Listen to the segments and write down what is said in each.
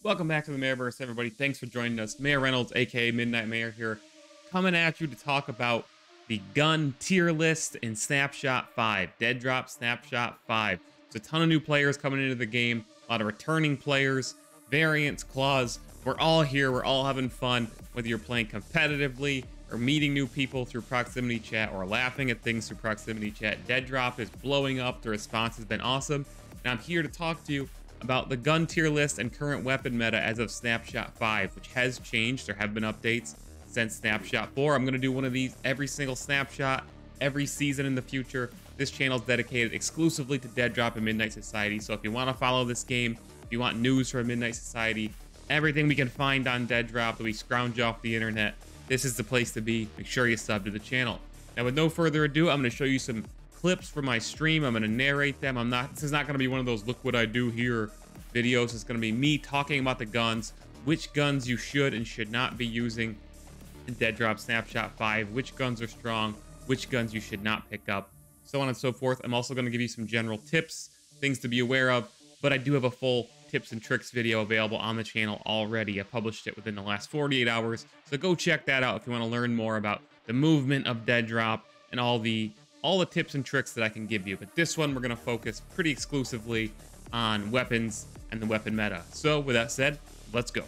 Welcome back to the Mayorverse, everybody. Thanks for joining us. Mayor Reynolds, aka Midnight Mayor, here, coming at you to talk about the gun tier list in Snapshot 5, DEADROP Snapshot 5. There's a ton of new players coming into the game, a lot of returning players, variants, claws. We're all here, we're all having fun, whether you're playing competitively or meeting new people through proximity chat or laughing at things through proximity chat. DEADROP is blowing up, the response has been awesome, and I'm here to talk to you about the gun tier list and current weapon meta as of Snapshot 5, which has changed. There have been updates since Snapshot 4. I'm going to do one of these every single snapshot, every season in the future. This channel is dedicated exclusively to DEADROP and Midnight Society, so if you want to follow this game, if you want news from Midnight Society, everything we can find on DEADROP that we scrounge off the internet, this is the place to be. Make sure you sub to the channel. Now, with no further ado, I'm going to show you some clips from my stream. I'm going to narrate them. This is not going to be one of those look what I do here videos. It's going to be me talking about the guns, which guns you should and should not be using in DEADROP Snapshot 5, which guns are strong, which guns you should not pick up, so on and so forth. I'm also going to give you some general tips, things to be aware of, but I do have a full tips and tricks video available on the channel already. I published it within the last 48 hours, so go check that out if you want to learn more about the movement of DEADROP and all the tips and tricks that I can give you. But this one, we're going to focus pretty exclusively on weapons and the weapon meta. So with that said, let's go.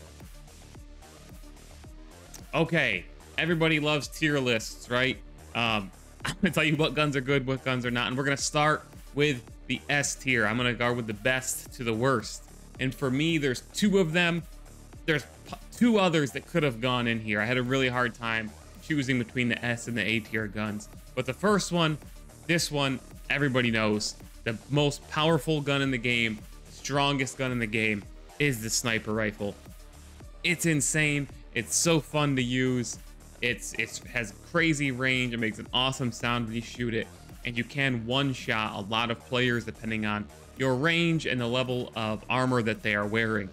Okay, everybody loves tier lists, right? I'm gonna tell you what guns are good, what guns are not, and we're gonna start with the S tier. I'm gonna go with the best to the worst, and for me, there's two of them. There's two others that could have gone in here. I had a really hard time choosing between the S and the A tier guns, but the first one, this one, everybody knows, the most powerful gun in the game, strongest gun in the game, is the sniper rifle. It's insane. It's so fun to use. It has crazy range. It makes an awesome sound when you shoot it, and you can one-shot a lot of players depending on your range and the level of armor that they are wearing.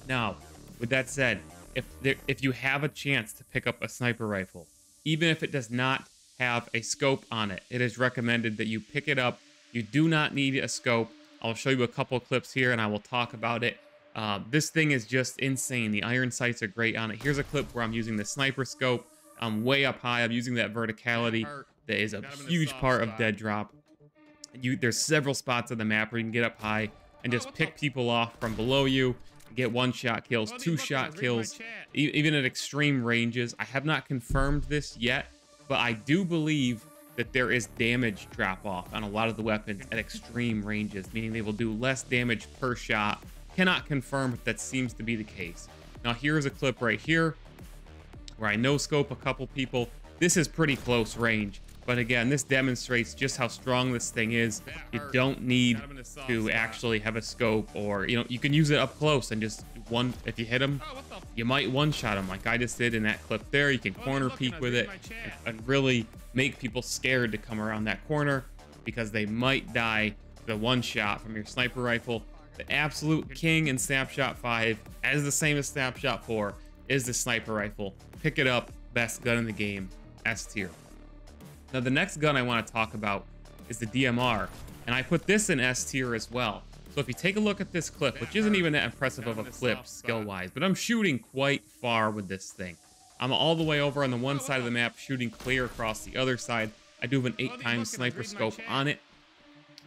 Now, with that said, if you have a chance to pick up a sniper rifle, even if it does not have a scope on it, it is recommended that you pick it up. You do not need a scope. I'll show you a couple of clips here and I will talk about it. This thing is just insane. The iron sights are great on it. Here's a clip where I'm using the sniper scope. I'm way up high. I'm using that verticality. That is a huge part of DEADROP. There's several spots on the map where you can get up high and just pick people off from below you, get one-shot kills, two-shot kills, even at extreme ranges. I have not confirmed this yet, but I do believe that there is damage drop-off on a lot of the weapons at extreme ranges, meaning they will do less damage per shot. Cannot confirm if that seems to be the case. Now, here's a clip right here where I no-scope a couple people. This is pretty close range, but again, this demonstrates just how strong this thing is. You don't need to actually have a scope, or, you know, you can use it up close and just if you hit them, you might one-shot them like I just did in that clip there. You can corner peek with it and really make people scared to come around that corner because they might die to the one shot from your sniper rifle. The absolute king in Snapshot 5, as the same as Snapshot 4, is the sniper rifle. Pick it up, best gun in the game, S tier. Now, the next gun I want to talk about is the DMR, and I put this in S tier as well. So if you take a look at this clip, which isn't even that impressive of a clip skill-wise, but I'm shooting quite far with this thing. I'm all the way over on the one side of the map, shooting clear across the other side. I do have an 8x sniper scope on it,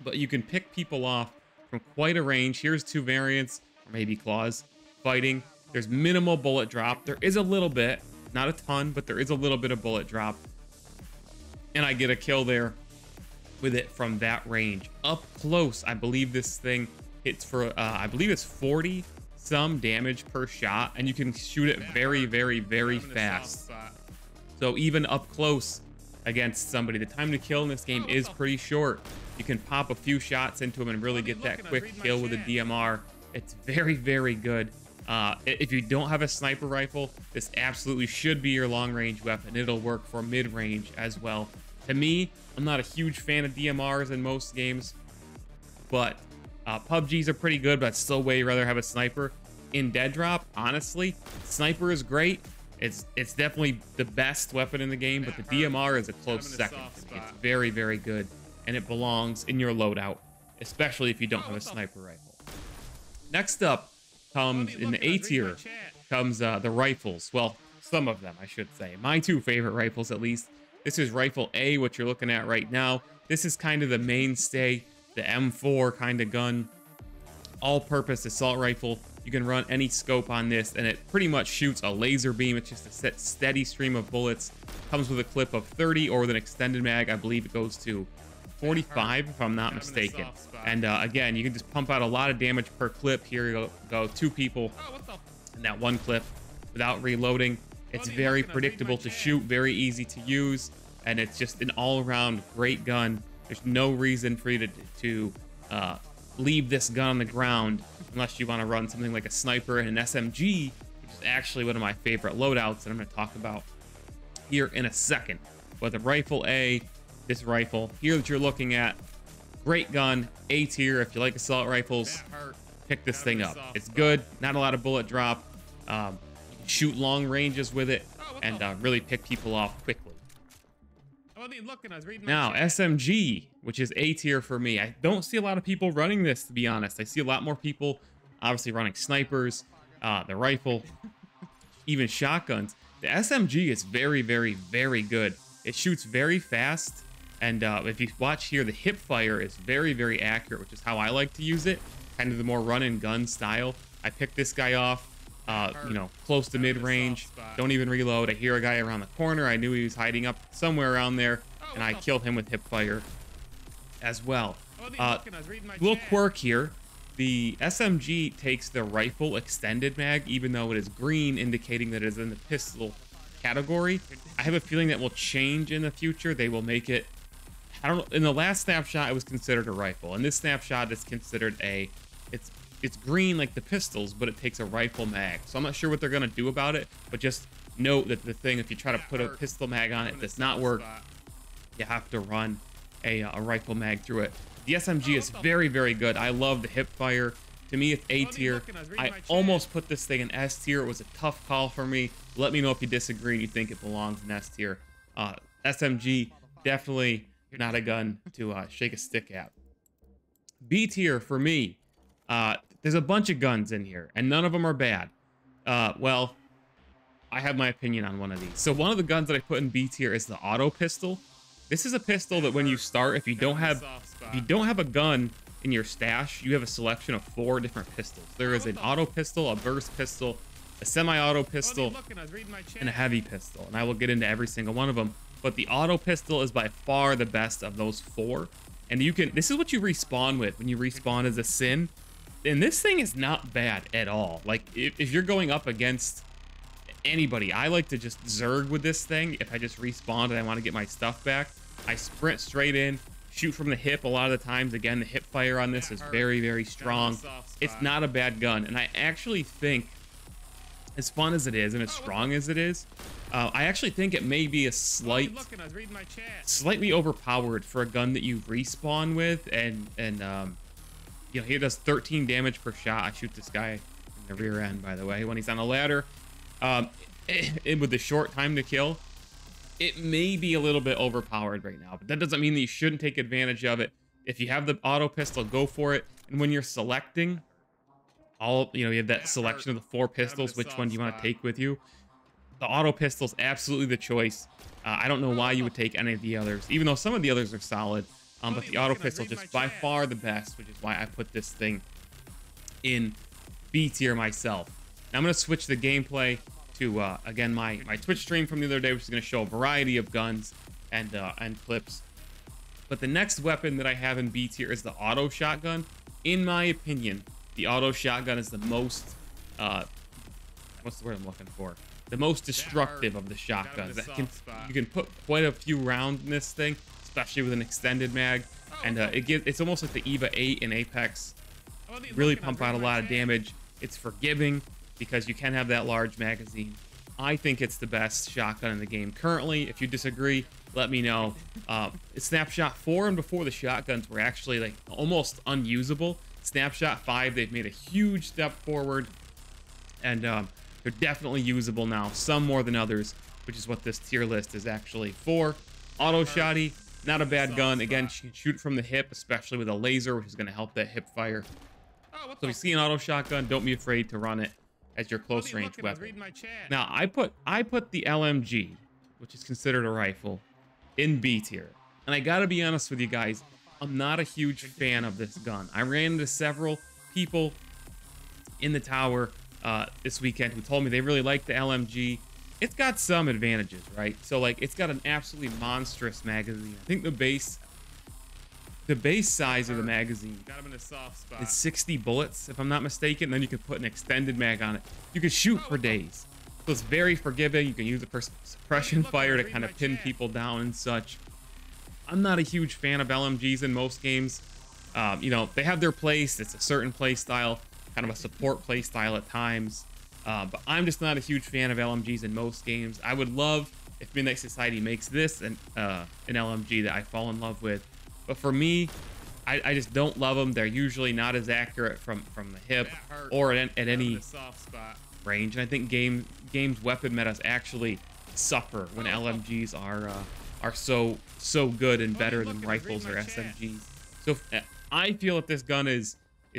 but you can pick people off from quite a range. Here's two variants, or maybe claws, fighting. There's minimal bullet drop. There is a little bit, not a ton, but there is a little bit of bullet drop. And I get a kill there with it from that range. Up close, I believe this thing hits for, I believe it's 40 some damage per shot, and you can shoot it very, very, very fast. So even up close against somebody, the time to kill in this game is pretty short. You can pop a few shots into them and really get that quick kill with a DMR. It's very, very good. If you don't have a sniper rifle, this absolutely should be your long-range weapon. It'll work for mid-range as well. To me, I'm not a huge fan of DMRs in most games, but PUBGs are pretty good, but I'd still way rather have a sniper. In DEADROP, honestly, sniper is great. It's definitely the best weapon in the game, but the DMR is a close second. It's very, very good, and it belongs in your loadout, especially if you don't have a sniper rifle. Next up, comes in the A tier comes the rifles. Well, some of them, I should say. My two favorite rifles, at least. This is Rifle A, what you're looking at right now. This is kind of the mainstay, the M4 kind of gun. All-purpose assault rifle. You can run any scope on this, and it pretty much shoots a laser beam. It's just a steady stream of bullets. Comes with a clip of 30, or with an extended mag, I believe it goes to 45, if I'm not mistaken. And again, you can just pump out a lot of damage per clip. Here you go, 2 people in that one clip without reloading. It's very predictable to shoot, very easy to use, and it's just an all-around great gun. There's no reason for you to leave this gun on the ground unless you want to run something like a sniper and an SMG, which is actually one of my favorite loadouts that I'm going to talk about here in a second. But the Rifle A, this rifle here that you're looking at, great gun, A tier. If you like assault rifles, pick this thing up. It's good, not a lot of bullet drop. You can shoot long ranges with it and really pick people off quickly. Now, SMG, which is A tier for me. I don't see a lot of people running this, to be honest. I see a lot more people, obviously, running snipers, the rifle, even shotguns. The SMG is very, very, very good. It shoots very fast, and if you watch here, the hip fire is very, very accurate, which is how I like to use it, kind of the more run-and-gun style. I picked this guy off, you know, close to mid-range, don't even reload. I hear a guy around the corner. I knew he was hiding up somewhere around there, and I killed him with hip fire as well. Little quirk here, the SMG takes the rifle extended mag, even though it is green, indicating that it is in the pistol category. I have a feeling that will change in the future. They will make it, I don't know, in the last snapshot it was considered a rifle, and this snapshot is considered a, it's green like the pistols, but it takes a rifle mag. So I'm not sure what they're gonna do about it, but just note that the thing, if you try to put a pistol mag on it, does not work. You have to run a rifle mag through it. The SMG is very, very good. I love the hip fire. To me, it's A tier. I almost put this thing in S tier. It was a tough call for me. Let me know if you disagree and you think it belongs in S tier. SMG, definitely not a gun to shake a stick at. B tier for me. There's a bunch of guns in here, and none of them are bad. Well, I have my opinion on one of these. So one of the guns that I put in B tier is the auto pistol. This is a pistol that when you start, if you don't have a gun in your stash, you have a selection of 4 different pistols. There is an auto pistol, a burst pistol, a semi-auto pistol, and a heavy pistol. And I will get into every single one of them. But the auto pistol is by far the best of those 4. And you can, this is what you respawn with when you respawn as a Sin. And this thing is not bad at all. Like, if you're going up against anybody, I like to just zerg with this thing. If I just respawn and I want to get my stuff back, I sprint straight in, shoot from the hip a lot of the times. Again, the hip fire on this is very, very strong. It's not a bad gun. And I actually think, as fun as it is and as strong as it is, I actually think it may be a slightly overpowered for a gun that you respawn with. And you know, he does 13 damage per shot. I shoot this guy in the rear end, by the way, when he's on a ladder. With the short time to kill, it may be a little bit overpowered right now, but that doesn't mean that you shouldn't take advantage of it. If you have the auto pistol, go for it. And when you're selecting you have that selection of the 4 pistols, which one do you want to take with you? The auto pistol is absolutely the choice. I don't know why you would take any of the others, even though some of the others are solid. But the auto pistol just by far the best, which is why I put this thing in B tier myself. Now I'm going to switch the gameplay to, again, my Twitch stream from the other day, which is going to show a variety of guns and clips. But the next weapon that I have in B tier is the auto shotgun. In my opinion, the auto shotgun is the most, what's the word I'm looking for? The most destructive of the shotguns. You can put quite a few rounds in this thing, especially with an extended mag, and it's almost like the EVA 8 in Apex. Really pump out a lot of damage. It's forgiving because you can have that large magazine. I think it's the best shotgun in the game currently. If you disagree, let me know. Snapshot 4 and before, the shotguns were actually like almost unusable. Snapshot 5, they've made a huge step forward, and they're definitely usable now, some more than others, which is what this tier list is actually for. Auto shotty, not a bad gun. Again, you can shoot from the hip, especially with a laser, which is going to help that hip fire. So if you see an auto shotgun, don't be afraid to run it as your close range weapon. Now, I put the LMG, which is considered a rifle, in B tier. And I gotta be honest with you guys, I'm not a huge fan of this gun. I ran into several people in the tower this weekend who told me they really like the LMG. It's got some advantages, right? So like, it's got an absolutely monstrous magazine. I think the base size of the magazine is 60 bullets, if I'm not mistaken. Then you can put an extended mag on it. You can shoot for days. So it's very forgiving. You can use it for suppression fire to kind of pin people down and such. I'm not a huge fan of LMGs in most games. You know, they have their place. It's a certain play style, kind of a support play style at times. But I'm just not a huge fan of LMGs in most games. I would love if Midnight Society makes this an LMG that I fall in love with. But for me, I just don't love them. They're usually not as accurate from the hip or at any range. And I think games weapon metas actually suffer when LMGs are so good and better than rifles or SMGs. So I feel that this gun is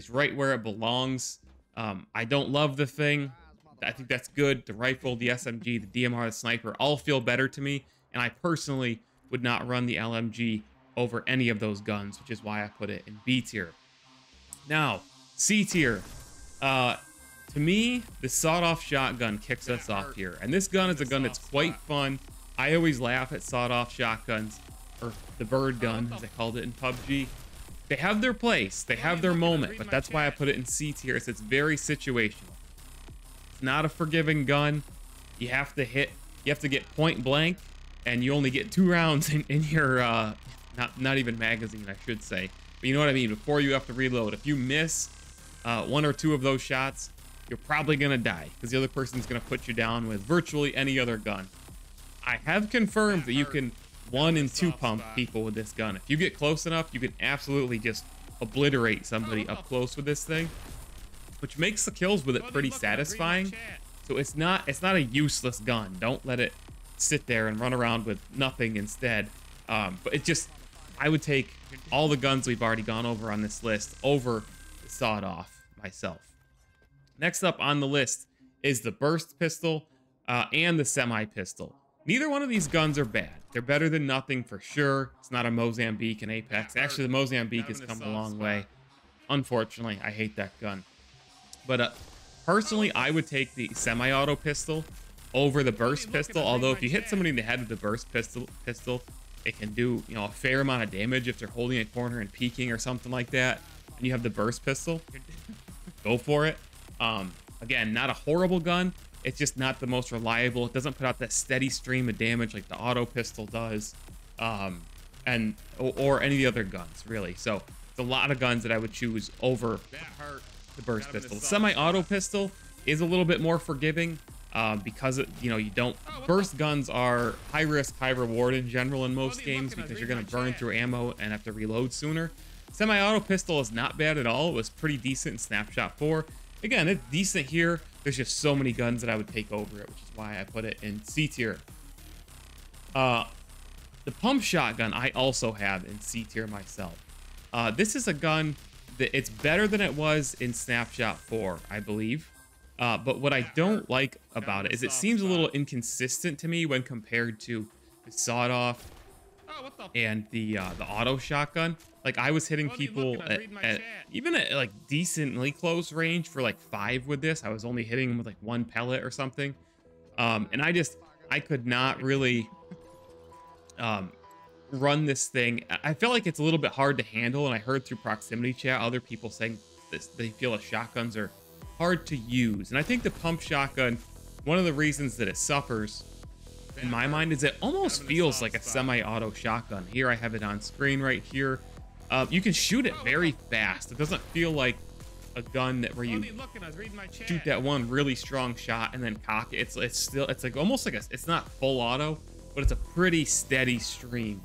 right where it belongs. I don't love the thing. I think that's good. The rifle, the SMG, the DMR, the sniper all feel better to me. And I personally would not run the LMG over any of those guns, which is why I put it in B tier. Now, C tier. To me, the sawed-off shotgun kicks us off here. And this gun is a gun that's quite fun. I always laugh at sawed-off shotguns, or the bird gun, as I called it in PUBG. They have their place, they have their moment, but that's why I put it in C tier. It's very situational. It's not a forgiving gun. You have to get point blank, and you only get 2 rounds in your, not even magazine, I should say. But you know what I mean, before you have to reload. If you miss 1 or 2 of those shots, you're probably gonna die, because the other person's gonna put you down with virtually any other gun. I have confirmed that you can 1 and 2 pump people with this gun. If you get close enough, you can absolutely just obliterate somebody up close with this thing, which makes the kills with it pretty satisfying. So it's not a useless gun. Don't let it sit there and run around with nothing instead. But it just, I would take all the guns we've already gone over on this list over the sawed off myself. Next up on the list is the burst pistol and the semi pistol. Neither one of these guns are bad. They're better than nothing for sure. It's not a Mozambique and Apex. Actually, the Mozambique has come a long way. Unfortunately, I hate that gun. But personally, I would take the semi-auto pistol over the burst pistol. Although if you hit somebody in the head with the burst pistol, it can do, you know, a fair amount of damage if they're holding a corner and peeking or something like that. And you have the burst pistol, go for it. Again, not a horrible gun. It's just not the most reliable. It doesn't put out that steady stream of damage like the auto pistol does, or any of the other guns, really. So it's a lot of guns that I would choose over the burst pistol. The semi-auto pistol is a little bit more forgiving because you don't. Burst guns are high risk, high reward in general in most games because you're gonna burn through ammo and have to reload sooner. Semi-auto pistol is not bad at all. It was pretty decent in Snapshot 4. Again, it's decent here. There's just so many guns that I would take over it, which is why I put it in C tier. The pump shotgun I also have in C tier myself. This is a gun that it's better than it was in Snapshot 4, I believe. But what I don't like about it is it seems a little inconsistent to me when compared to the sawed-off and the auto shotgun. Like, I was hitting people at even at like decently close range for like 5 with this. I was only hitting them with like 1 pellet or something. And I could not really run this thing. I feel like it's a little bit hard to handle, and I heard through proximity chat other people saying this, they feel the shotguns are hard to use. And I think the pump shotgun, one of the reasons that it suffers in my mind is it almost feels like a semi-auto shotgun. Here I have it on screen right here. You can shoot it very fast. It doesn't feel like a gun where you shoot that one really strong shot and then cock it. It's like almost like it's not full auto, but it's a pretty steady stream.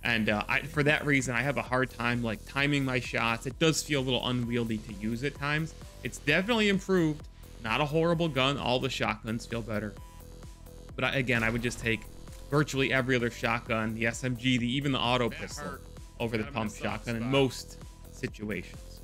And for that reason, I have a hard time like timing my shots. It does feel a little unwieldy to use at times. It's definitely improved. Not a horrible gun. All the shotguns feel better. But again, I would just take virtually every other shotgun, the SMG, even the auto pistol, over the pump shotgun in most situations.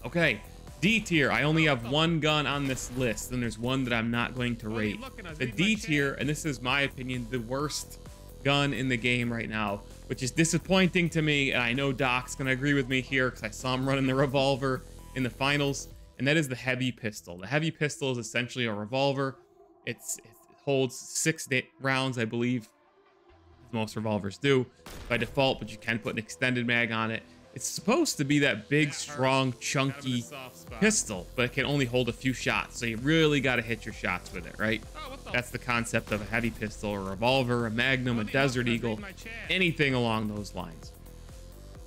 Okay, D tier, I only have one gun on this list, and there's one that I'm not going to rate. The D tier, and this is my opinion, the worst gun in the game right now, which is disappointing to me, and I know Doc's gonna agree with me here because I saw him running the revolver in the finals, and that is the heavy pistol. The heavy pistol is essentially a revolver. It holds 6 rounds, I believe, as most revolvers do by default, but you can put an extended mag on it. It's supposed to be that big, strong, chunky pistol, but it can only hold a few shots, so you really got to hit your shots with it, right? That's the concept of a heavy pistol, a revolver, a Magnum, a Desert Eagle, anything along those lines.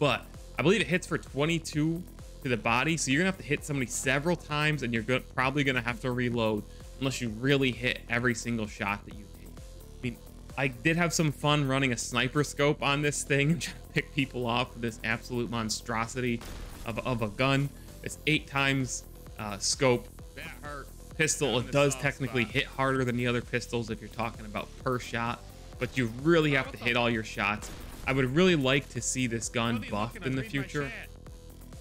But I believe it hits for 22 to the body, so you're gonna have to hit somebody several times, and you're probably gonna have to reload unless you really hit every single shot that you take. I mean, I did have some fun running a sniper scope on this thing and trying to pick people off with this absolute monstrosity of a gun. It's 8 times scope pistol. It does technically hit harder than the other pistols if you're talking about per shot, but you really have to hit all your shots. I would really like to see this gun buffed in the future.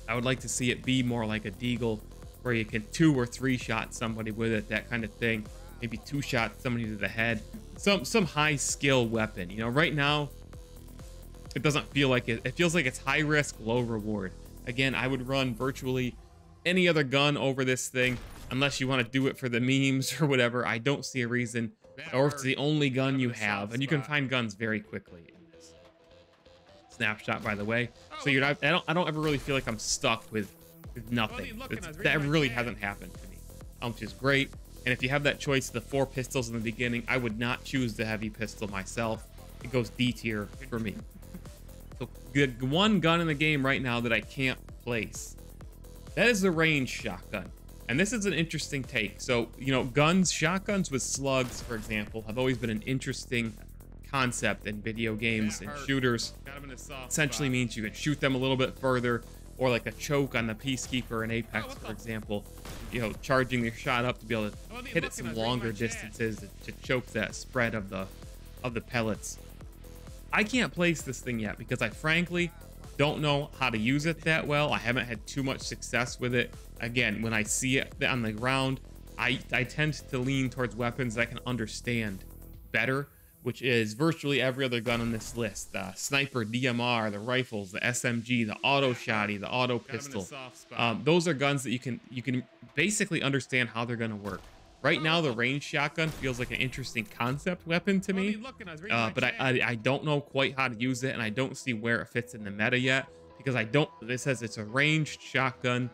I would like to see it be more like a Deagle, where you can 2 or 3 shot somebody with it, that kind of thing. Maybe 2 shots somebody to the head. Some high skill weapon. You know, right now it doesn't feel like it. It feels like it's high risk, low reward. Again, I would run virtually any other gun over this thing unless you want to do it for the memes or whatever. I don't see a reason, or if it's the only gun you have, and you can find guns very quickly in this snapshot, by the way. So you're not. I don't ever really feel like I'm stuck with nothing. That really hasn't happened to me, which is great. And if you have that choice of the 4 pistols in the beginning, I would not choose the heavy pistol myself. It goes D tier for me. So the one gun in the game right now that I can't place, that is the range shotgun. And this is an interesting take. So, you know, shotguns with slugs, for example, have always been an interesting concept in video games and shooters. Essentially means you can shoot them a little bit further, or like a choke on the Peacekeeper in Apex, for example, you know, charging your shot up to be able to hit it some longer distances to choke that spread of the pellets. I can't place this thing yet because I frankly don't know how to use it that well. I haven't had too much success with it. Again, when I see it on the ground, I tend to lean towards weapons that I can understand better, which is virtually every other gun on this list. The sniper, DMR, the rifles, the SMG, the auto shotty, the auto pistol. Those are guns that you can basically understand how they're going to work. Right now, the range shotgun feels like an interesting concept weapon to me, but I don't know quite how to use it, and I don't see where it fits in the meta yet, because this says it's a ranged shotgun,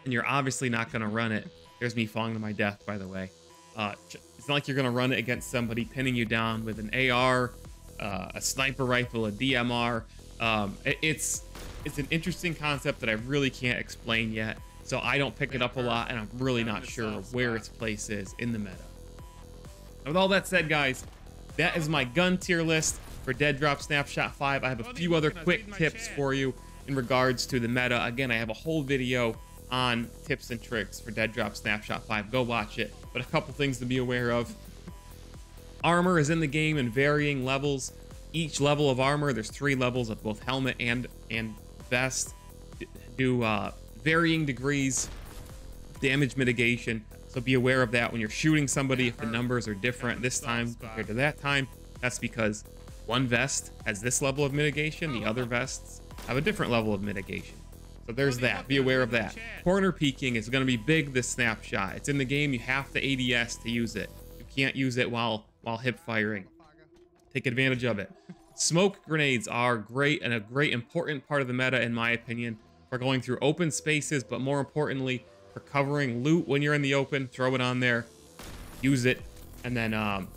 and you're obviously not going to run it. There's me falling to my death, by the way. It's not like you're going to run it against somebody pinning you down with an AR, a sniper rifle, a DMR. It's an interesting concept that I really can't explain yet. So I don't pick it up a lot, and I'm really not sure where its place is in the meta. With all that said, guys, that is my gun tier list for DEADROP Snapshot 5. I have a few other quick tips for you in regards to the meta. Again, I have a whole video on tips and tricks for DEADROP Snapshot 5. Go watch it. But a couple things to be aware of. Armor is in the game in varying levels. Each level of armor, there's 3 levels of both helmet and vest, do varying degrees damage mitigation, so be aware of that when you're shooting somebody. If the numbers are different this time compared to that time, that's because one vest has this level of mitigation, the other vests have a different level of mitigation. So there's that. Be aware of that. Corner peeking is going to be big this snapshot. It's in the game. You have to ADS to use it. You can't use it while hip firing. Take advantage of it. Smoke grenades are great and a great important part of the meta, in my opinion, for going through open spaces, but more importantly, for covering loot when you're in the open. Throw it on there, use it, and then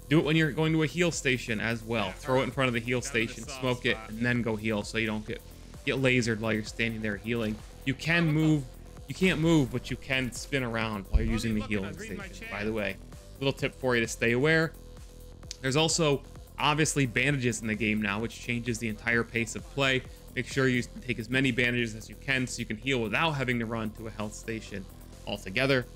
do it when you're going to a heal station as well. Throw it in front of the heal station, smoke it, and then go heal, so you don't get lasered while you're standing there healing. You can move. You can't move, but you can spin around while you're using the healing station, by the way. Little tip for you to stay aware. There's also obviously bandages in the game now, which changes the entire pace of play. Make sure you take as many bandages as you can so you can heal without having to run to a health station altogether.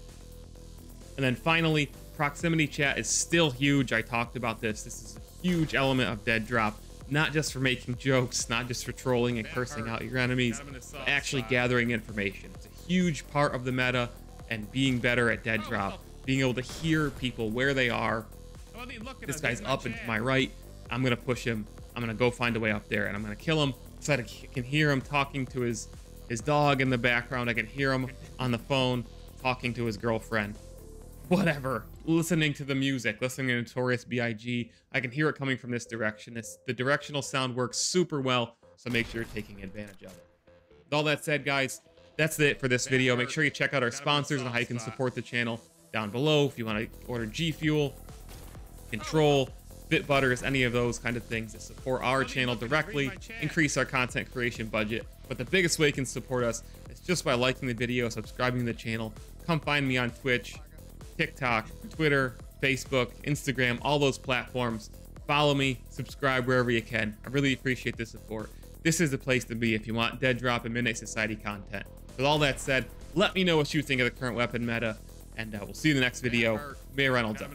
And then finally, proximity chat is still huge. I talked about this. This is a huge element of DEADROP. not just for making jokes, not just for trolling and cursing out your enemies, but actually gathering information. It's a huge part of the meta and being better at dead drop, being able to hear people where they are. This guy's up and to my right. I'm gonna push him. I'm gonna go find a way up there and I'm gonna kill him. So I can hear him talking to his dog in the background. I can hear him on the phone talking to his girlfriend. Whatever, listening to the music, listening to Notorious B.I.G. I can hear it coming from this direction. The directional sound works super well, so make sure you're taking advantage of it. With all that said, guys, that's it for this video. Make sure you check out our sponsors and how you can support the channel down below. If you want to order G Fuel, Control, Bitbutters, any of those kind of things that support our channel directly, increase our content creation budget. But the biggest way you can support us is just by liking the video, subscribing to the channel. Come find me on Twitch, TikTok, Twitter, Facebook, Instagram, all those platforms. Follow me, subscribe wherever you can. I really appreciate the support. This is the place to be if you want Dead Drop and Midnight Society content. With all that said, let me know what you think of the current weapon meta, and we'll see you in the next video. Mayor Reynolds out.